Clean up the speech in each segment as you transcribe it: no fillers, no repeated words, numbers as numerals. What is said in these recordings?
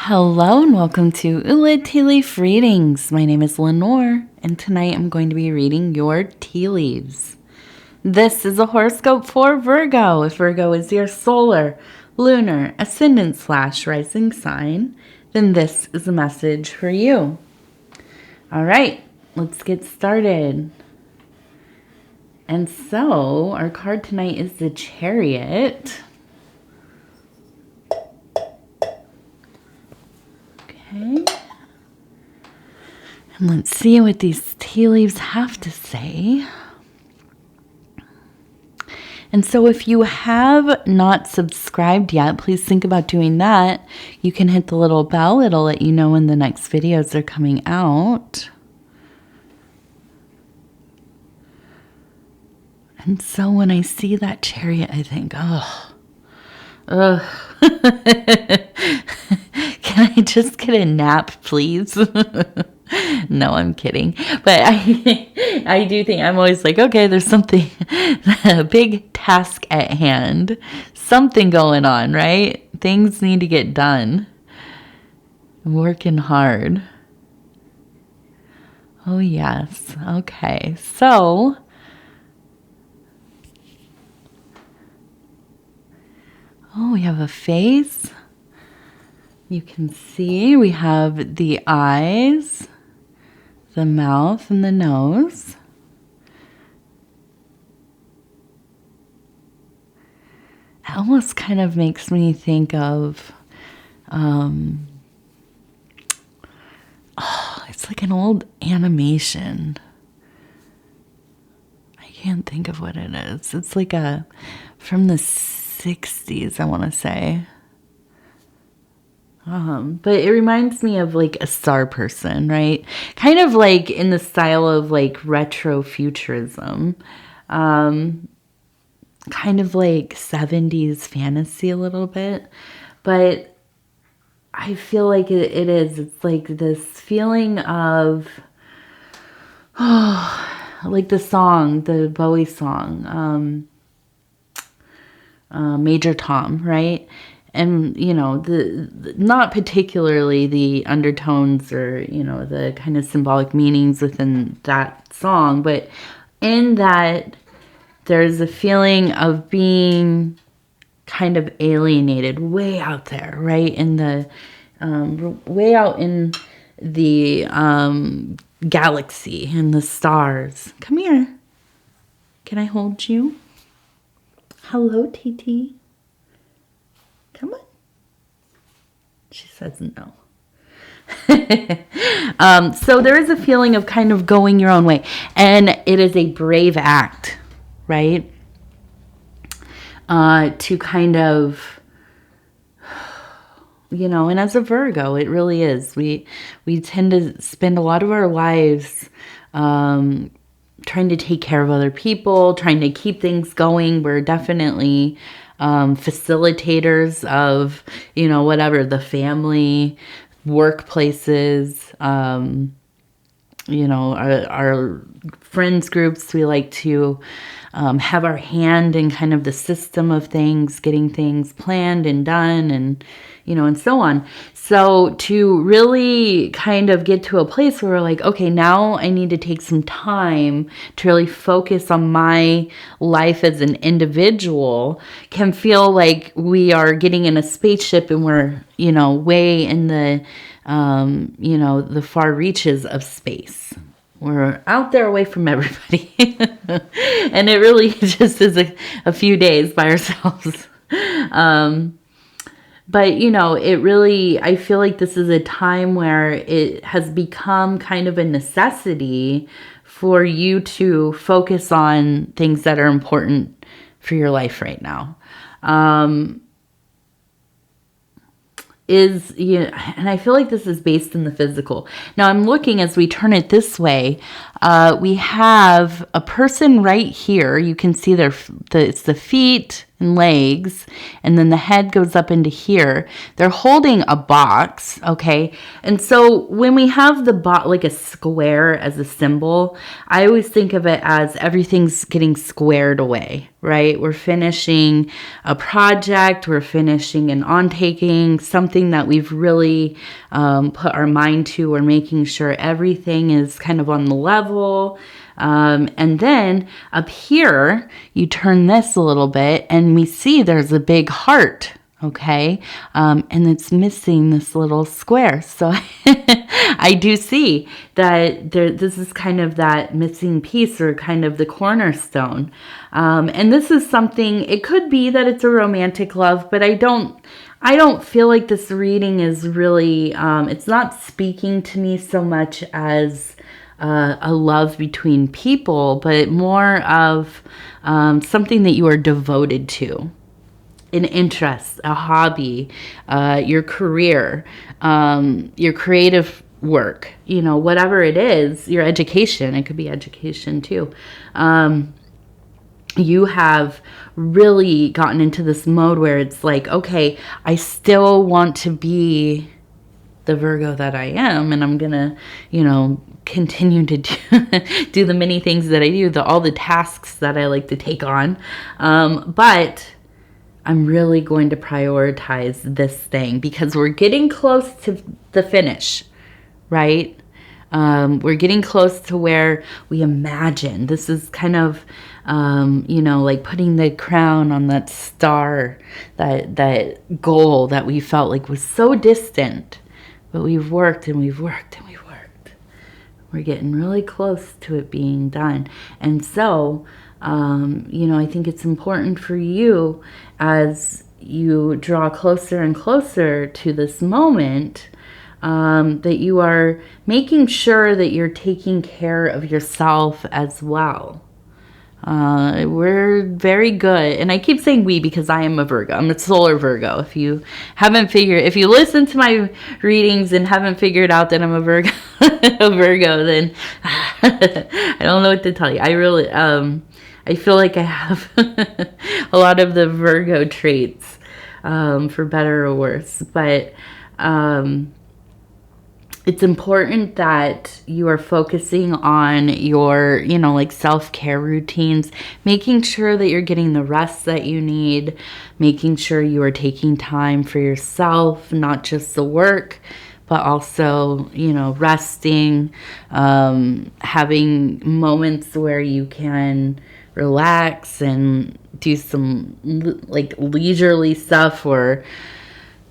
Hello and welcome to Tea Leaf Readings. My name is Lenor, and tonight I'm going to be reading your tea leaves. This is a horoscope for Virgo. If Virgo is your solar, lunar, ascendant/rising sign, then this is a message for you. All right, let's get started. And so our card tonight is the Chariot. Okay. And let's see what these tea leaves have to say. And so if you have not subscribed yet, please think about doing that. You can hit the little bell. It'll let you know when the next videos are coming out. And so when I see that Chariot, I think, ugh. Can I just get a nap, please? No, I'm kidding. But I do think, I'm always like, okay, there's something, a big task at hand. Something going on, right? Things need to get done. I'm working hard. Oh, yes. Okay. So, we have a face. You can see we have the eyes, the mouth, and the nose. It almost kind of makes me think of, it's like an old animation. I can't think of what it is. It's like from the 60s, I want to say. But it reminds me of like a star person, right? Kind of like in the style of like retro futurism. Kind of like 70s fantasy a little bit. But I feel like it is. It's like this feeling of, like the song, the Bowie song, Major Tom, right? And, you know, the not particularly the undertones or, you know, the kind of symbolic meanings within that song, but in that there's a feeling of being kind of alienated way out there, right? In the, way out in the galaxy and the stars. Come here. Can I hold you? Hello, TT. Come on. She says no. So there is a feeling of kind of going your own way. And it is a brave act, right? To kind of, you know, and as a Virgo, it really is. We tend to spend a lot of our lives trying to take care of other people, trying to keep things going. We're definitely facilitators of, you know, whatever, the family, workplaces, you know, our friends groups. We like to have our hand in kind of the system of things, getting things planned and done, and, you know, and so on. So to really kind of get to a place where we're like, okay, now I need to take some time to really focus on my life as an individual, can feel like we are getting in a spaceship and we're, you know, way in the, you know, the far reaches of space. We're out there away from everybody. And it really just is a few days by ourselves. But, you know, it really, I feel like this is a time where it has become kind of a necessity for you to focus on things that are important for your life right now. And I feel like this is based in the physical. Now I'm looking as we turn it this way. We have a person right here. You can see it's the feet, and legs, and then the head goes up into here. They're holding a box, okay? And so when we have the like a square as a symbol, I always think of it as everything's getting squared away, right? We're finishing a project, we're finishing an on-taking, something that we've really put our mind to. We're making sure everything is kind of on the level. And then up here, you turn this a little bit and we see there's a big heart, okay? And it's missing this little square. So I do see that this is kind of that missing piece, or kind of the cornerstone. And this is something, it could be that it's a romantic love, but I don't feel like this reading is really, it's not speaking to me so much as a love between people, but more of something that you are devoted to, an interest, a hobby, your career, your creative work, you know, whatever it is, your education. It could be education too. You have really gotten into this mode where it's like, okay, I still want to be the Virgo that I am, and I'm gonna, you know, continue to do the many things that I do, all the tasks that I like to take on, but I'm really going to prioritize this thing because we're getting close to the finish, right? We're getting close to where we imagine. This is kind of, you know, like putting the crown on that star, that goal that we felt like was so distant, but we've worked and we've worked and we've worked. We're getting really close to it being done. And so, you know, I think it's important for you as you draw closer and closer to this moment, that you are making sure that you're taking care of yourself as well. We're very good. And I keep saying we because I am a Virgo. I'm a solar Virgo. If you listen to my readings and haven't figured out that I'm a Virgo, then I don't know what to tell you. I really, I feel like I have a lot of the Virgo traits, for better or worse. But, it's important that you are focusing on your, you know, like self-care routines, making sure that you're getting the rest that you need, making sure you are taking time for yourself, not just the work, but also, you know, resting, having moments where you can relax and do some like leisurely stuff, or,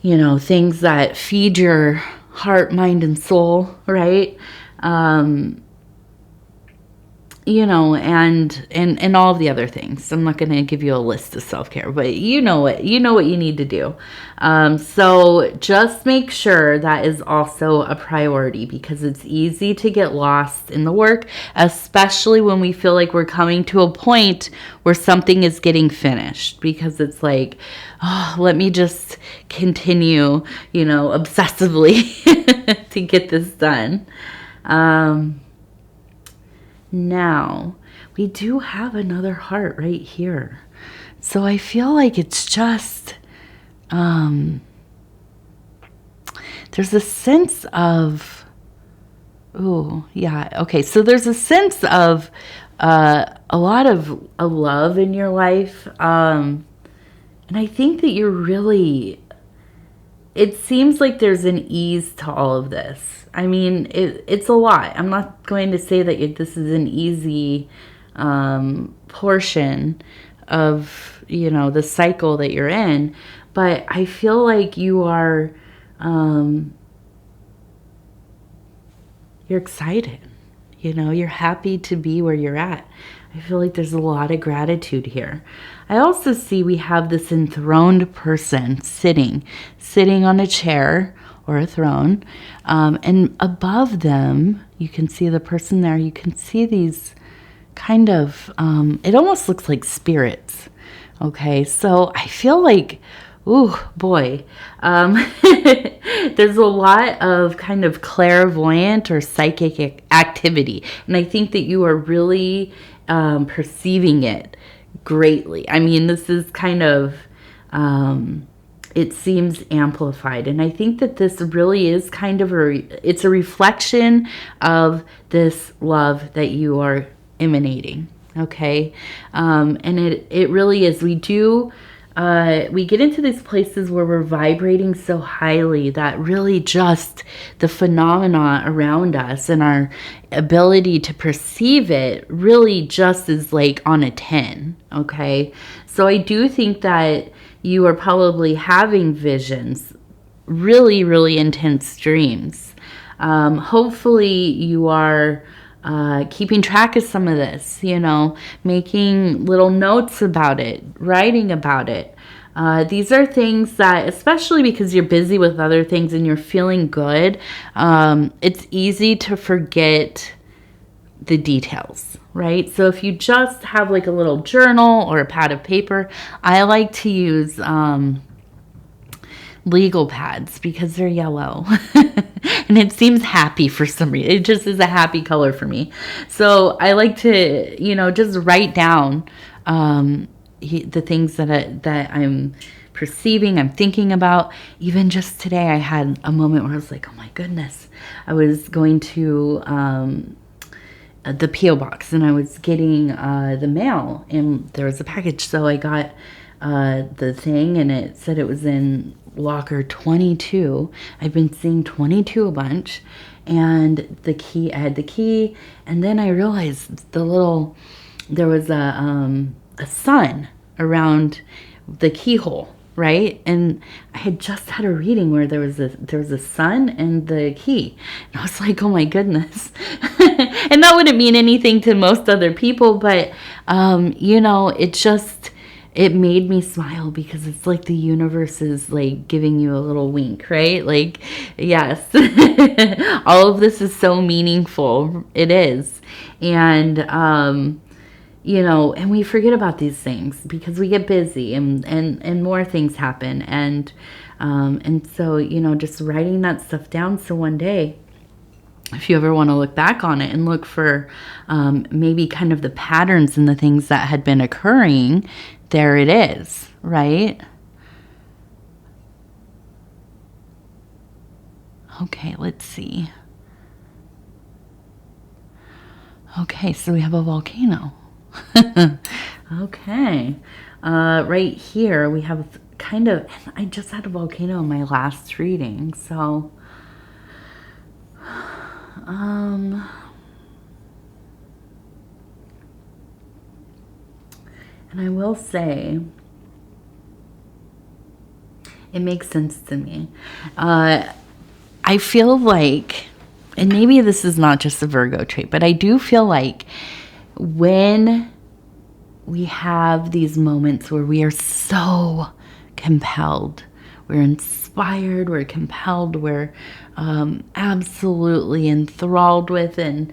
you know, things that feed your heart, mind, and soul, right? You know, and all of the other things. I'm not going to give you a list of self-care, but you know what you need to do. So just make sure that is also a priority, because it's easy to get lost in the work, especially when we feel like we're coming to a point where something is getting finished, because it's like, oh, let me just continue, you know, obsessively to get this done. Now, we do have another heart right here. So I feel like it's just, there's a sense of, oh, yeah, okay. So there's a sense of a lot of love in your life. And I think that you're really, it seems like there's an ease to all of this. I mean, it's a lot. I'm not going to say that this is an easy portion of, you know, the cycle that you're in, but I feel like you are, you're excited. You know, you're happy to be where you're at. I feel like there's a lot of gratitude here. I also see we have this enthroned person sitting on a chair or a throne, and above them, you can see the person there. You can see these kind of, it almost looks like spirits. Okay, so I feel like, ooh, boy, there's a lot of kind of clairvoyant or psychic activity, and I think that you are really perceiving it greatly. I mean, this is kind of, it seems amplified. And I think that this really is kind of it's a reflection of this love that you are emanating. Okay. And it really is. We get into these places where we're vibrating so highly that really just the phenomena around us and our ability to perceive it really just is like on a 10. Okay. So I do think that you are probably having visions, really, really intense dreams. Hopefully you are keeping track of some of this, making little notes about it, writing about it. These are things that, especially because you're busy with other things and you're feeling good, it's easy to forget the details, right? So if you just have like a little journal or a pad of paper, I like to use legal pads because they're yellow and it seems happy for some reason. It just is a happy color for me. So I like to, just write down the things that I'm perceiving, I'm thinking about. Even just today, I had a moment where I was like, oh my goodness, I was going to the P.O. box and I was getting the mail and there was a package. So I got the thing and it said it was in locker 22. I've been seeing 22 a bunch, and I had the key, and then I realized there was a sun around the keyhole, right? And I had just had a reading where there was a sun and the key, and I was like, oh my goodness. And that wouldn't mean anything to most other people, but it made me smile because it's like the universe is like giving you a little wink, right? Like, yes, all of this is so meaningful. It is. And, and we forget about these things because we get busy and more things happen. And so, just writing that stuff down. So one day, if you ever want to look back on it and look for maybe kind of the patterns and the things that had been occurring, there it is, right? Okay, let's see. Okay, so we have a volcano. Okay. Right here we have I just had a volcano in my last reading, so and I will say, it makes sense to me. I feel like, and maybe this is not just a Virgo trait, but I do feel like when we have these moments where we are so compelled, we're inspired, we're compelled, we're absolutely enthralled with and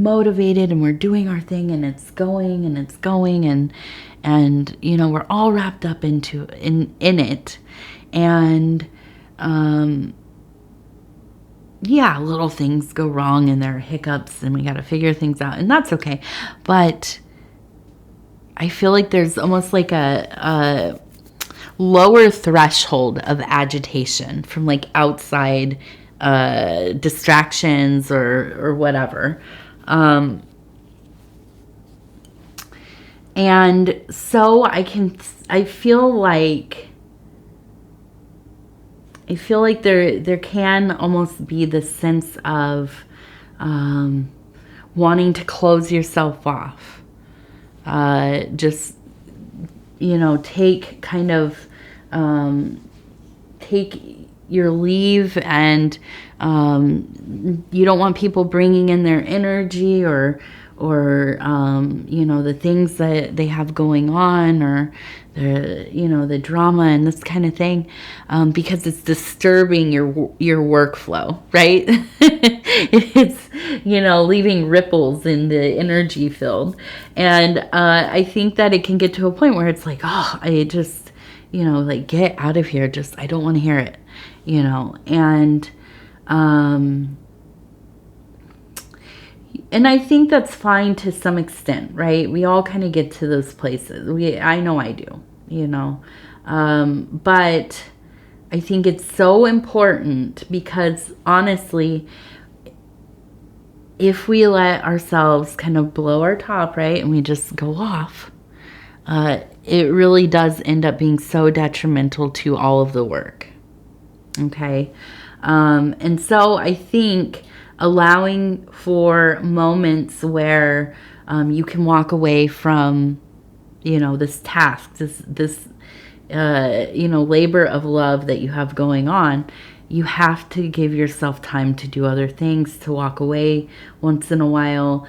motivated, and we're doing our thing, and it's going and we're all wrapped up in it, and little things go wrong and there are hiccups and we got to figure things out, and that's okay. But I feel like there's almost like a lower threshold of agitation from like outside distractions or whatever. And so I feel like there can almost be this sense of wanting to close yourself off. Take your leave, and you don't want people bringing in their energy or the things that they have going on, or the drama and this kind of thing, because it's disturbing your workflow, right? It's leaving ripples in the energy field, and I think that it can get to a point where it's like, oh, I just get out of here, just I don't want to hear it, and And I think that's fine to some extent, right? We all kind of get to those places. I know I do, you know. But I think it's so important because honestly, if we let ourselves kind of blow our top, right, and we just go off, it really does end up being so detrimental to all of the work. Okay. And so I think allowing for moments where you can walk away from, you know, this task, this you know, labor of love that you have going on, you have to give yourself time to do other things, to walk away once in a while,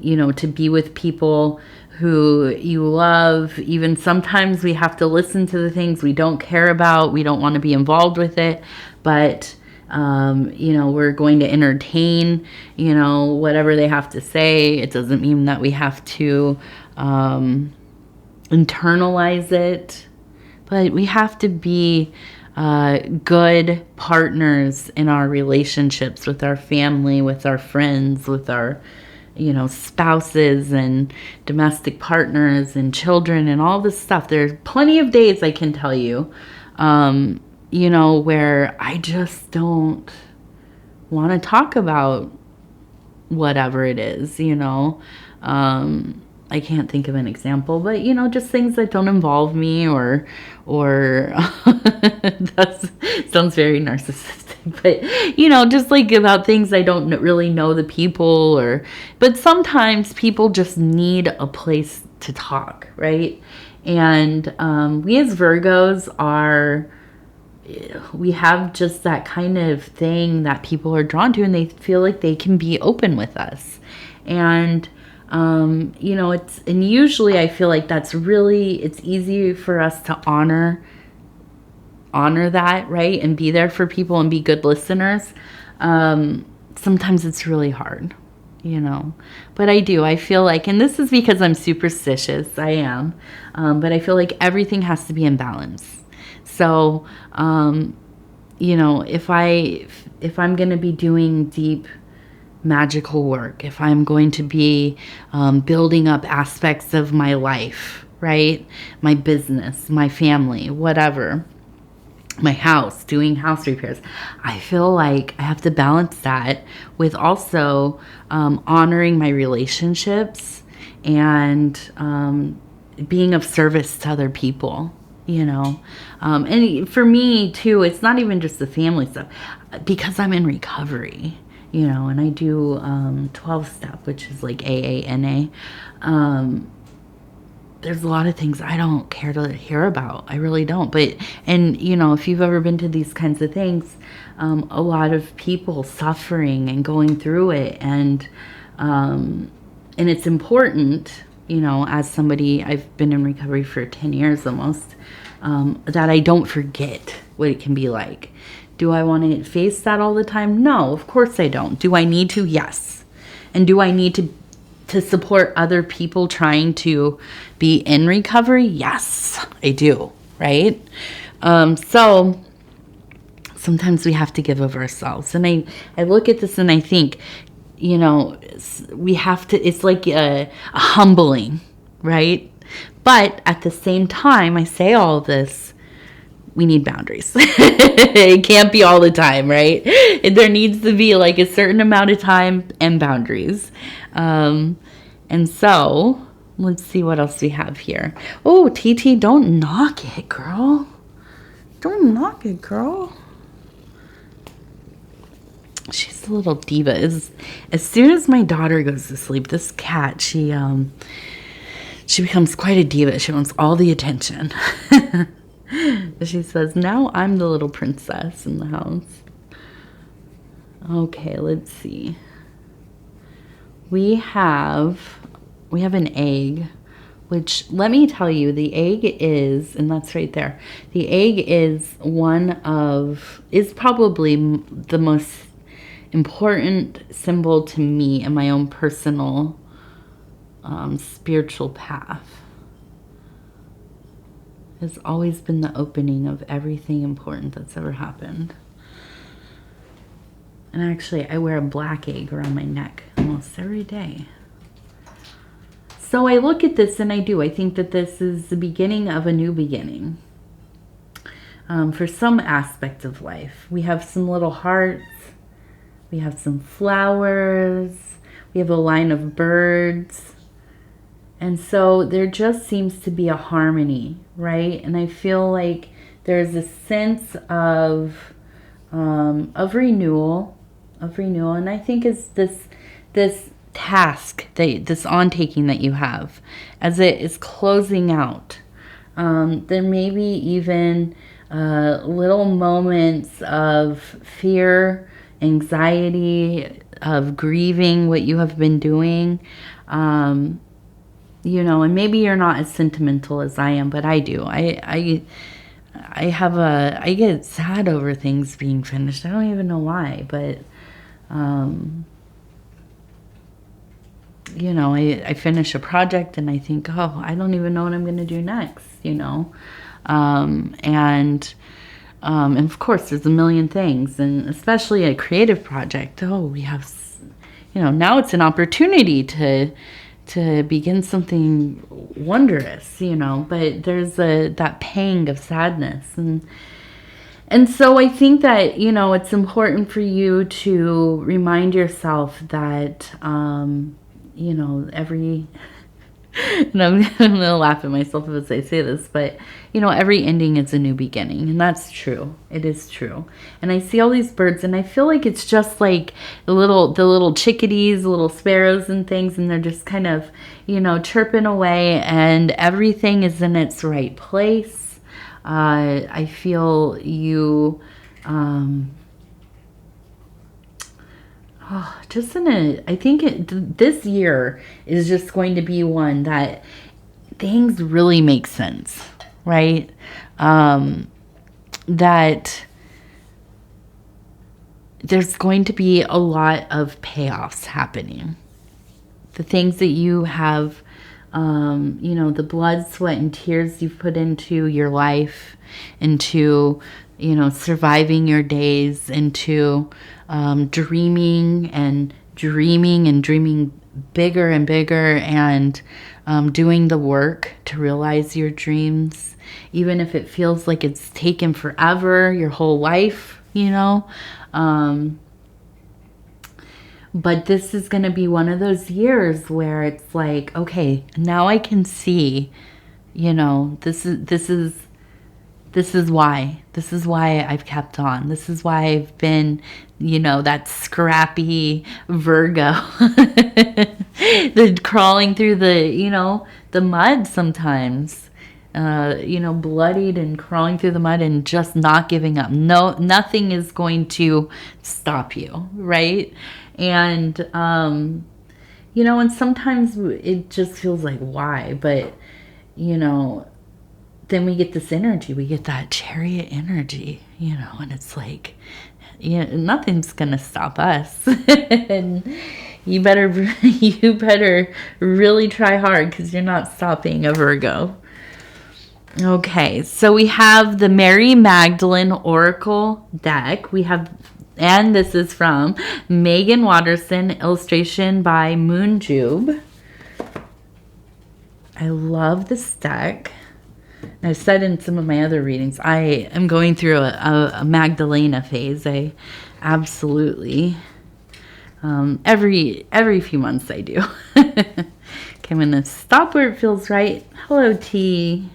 you know, to be with people who you love. Even sometimes we have to listen to the things we don't care about. We don't want to be involved with it, but you know, we're going to entertain, you know, whatever they have to say. It doesn't mean that we have to internalize it, but we have to be good partners in our relationships with our family, with our friends, with our, you know, spouses and domestic partners and children and all this stuff. There's plenty of days, I can tell you, you know, where I just don't want to talk about whatever it is, you know. I can't think of an example, but, you know, just things that don't involve me or that sounds very narcissistic, but, you know, just like about things I don't really know the people, but sometimes people just need a place to talk, right? And we as Virgos we have just that kind of thing that people are drawn to, and they feel like they can be open with us. And you know, and usually I feel like it's easy for us to honor that, right? And be there for people and be good listeners. Sometimes it's really hard, you know, but I feel like, and this is because I'm superstitious, I am, but I feel like everything has to be in balance. So, you know, if I'm going to be doing deep magical work, if I'm going to be building up aspects of my life, right? My business, my family, whatever, my house, doing house repairs, I feel like I have to balance that with also honoring my relationships and being of service to other people, you know. And for me too, it's not even just the family stuff, because I'm in recovery, you know, and I do 12-step, which is like AANA. There's a lot of things I don't care to hear about. I really don't. And you know, if you've ever been to these kinds of things, a lot of people suffering and going through it, and it's important, you know, as somebody, I've been in recovery for 10 years almost, that I don't forget what it can be like. Do I want to face that all the time? No, of course I don't. Do I need to? Yes. And do I need to support other people trying to be in recovery? Yes, I do, right? So sometimes we have to give of ourselves. And I look at this and I think, you know, we have to, it's like a humbling, right? But at the same time, I say all of this, we need boundaries. It can't be all the time, right? There needs to be like a certain amount of time and boundaries. And so let's see what else we have here. Oh, TT, don't knock it, girl. Don't knock it, girl. She's a little diva. As soon as my daughter goes to sleep, this cat, she becomes quite a diva. She wants all the attention. She says, now I'm the little princess in the house. Okay, let's see. We have an egg, which, let me tell you, the egg is, and that's right there, the egg is probably the most important symbol to me in my own personal spiritual path. Has always been the opening of everything important that's ever happened. And actually, I wear a black egg around my neck. I'm almost every day. So I look at this and I think that this is the beginning of a new beginning. For some aspect of life. We have some little hearts. We have some flowers. We have a line of birds. And so there just seems to be a harmony, right? And I feel like there's a sense of renewal. And I think it's this task, this on-taking that you have, as it is closing out. There may be even little moments of fear, anxiety, of grieving what you have been doing. You know, and maybe you're not as sentimental as I am, but I do. I get sad over things being finished. I don't even know why, but you know, I finish a project and I think, oh, I don't even know what I'm going to do next, you know. And of course, there's a million things, and especially a creative project. Oh, we have, you know, now it's an opportunity to begin something wondrous, you know. But there's that pang of sadness, and so I think that, you know, it's important for you to remind yourself that, you know, and I'm going to laugh at myself as I say this, but, you know, every ending is a new beginning, and that's true. It is true. And I see all these birds, and I feel like it's just like the little chickadees, little sparrows and things, and they're just kind of, you know, chirping away, and everything is in its right place. I feel you... I think this year is just going to be one that things really make sense, right? That there's going to be a lot of payoffs happening. The things that you have, you know, the blood, sweat, and tears you've put into your life, into, you know, surviving your days, into dreaming and dreaming bigger and bigger, and doing the work to realize your dreams, even if it feels like it's taken forever, your whole life, you know. But this is going to be one of those years where it's like, okay, now I can see, you know, this is why I've kept on. This is why I've been, you know, that scrappy Virgo, the crawling through the, you know, the mud sometimes, you know, bloodied and crawling through the mud and just not giving up. No, nothing is going to stop you, right? And, you know, and sometimes it just feels like, why? But, you know, then we get this energy, we get that chariot energy, you know, and it's like, you know, nothing's gonna stop us. And you better really try hard, because you're not stopping a Virgo. Okay, so we have the Mary Magdalene Oracle deck. We have, and this is from Megan Watterson, illustration by Moonjube. I love this deck. I've said in some of my other readings, I am going through a Magdalena phase. I absolutely, every few months I do. Okay, I'm going to stop where it feels right. Hello, T.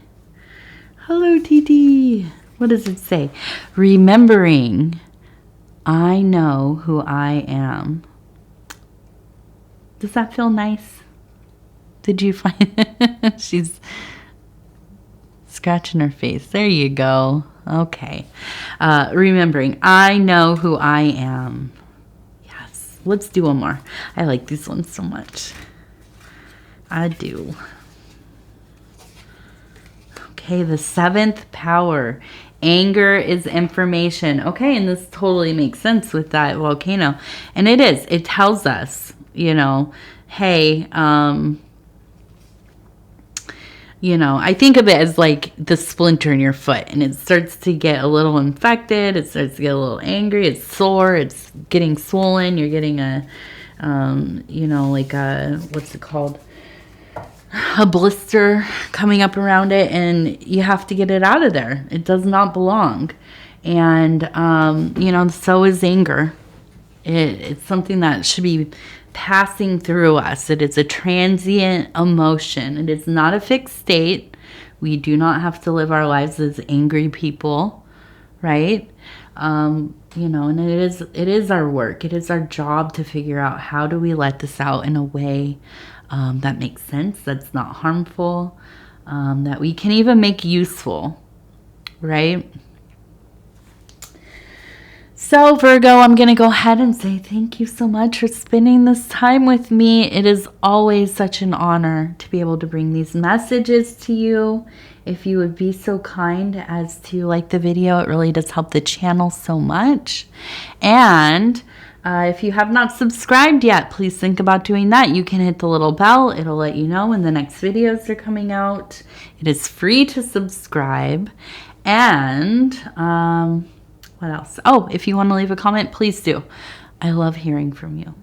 Hello, TT. What does it say? Remembering, I know who I am. Does that feel nice? Did you find it? She's scratching her face. There you go. Okay. Remembering, I know who I am. Yes. Let's do one more. I like these ones so much. I do. Okay, the seventh power. Anger is information. Okay, and this totally makes sense with that volcano. And it is. It tells us, you know, hey, you know, I think of it as like the splinter in your foot, and it starts to get a little infected. It starts to get a little angry. It's sore. It's getting swollen. You're getting a you know, like a, what's it called? A blister coming up around it, and you have to get it out of there. It does not belong. And, you know, so is anger. It's something that should be passing through us. It is a transient emotion. It is not a fixed state. We do not have to live our lives as angry people, right? You know, and it is our work. It is our job to figure out how do we let this out in a way that makes sense, that's not harmful, that we can even make useful, right? So Virgo, I'm going to go ahead and say thank you so much for spending this time with me. It is always such an honor to be able to bring these messages to you. If you would be so kind as to like the video, it really does help the channel so much. And if you have not subscribed yet, please think about doing that. You can hit the little bell. It'll let you know when the next videos are coming out. It is free to subscribe. And what else? Oh, if you want to leave a comment, please do. I love hearing from you.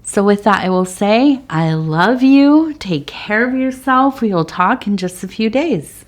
So with that, I will say, I love you. Take care of yourself. We will talk in just a few days.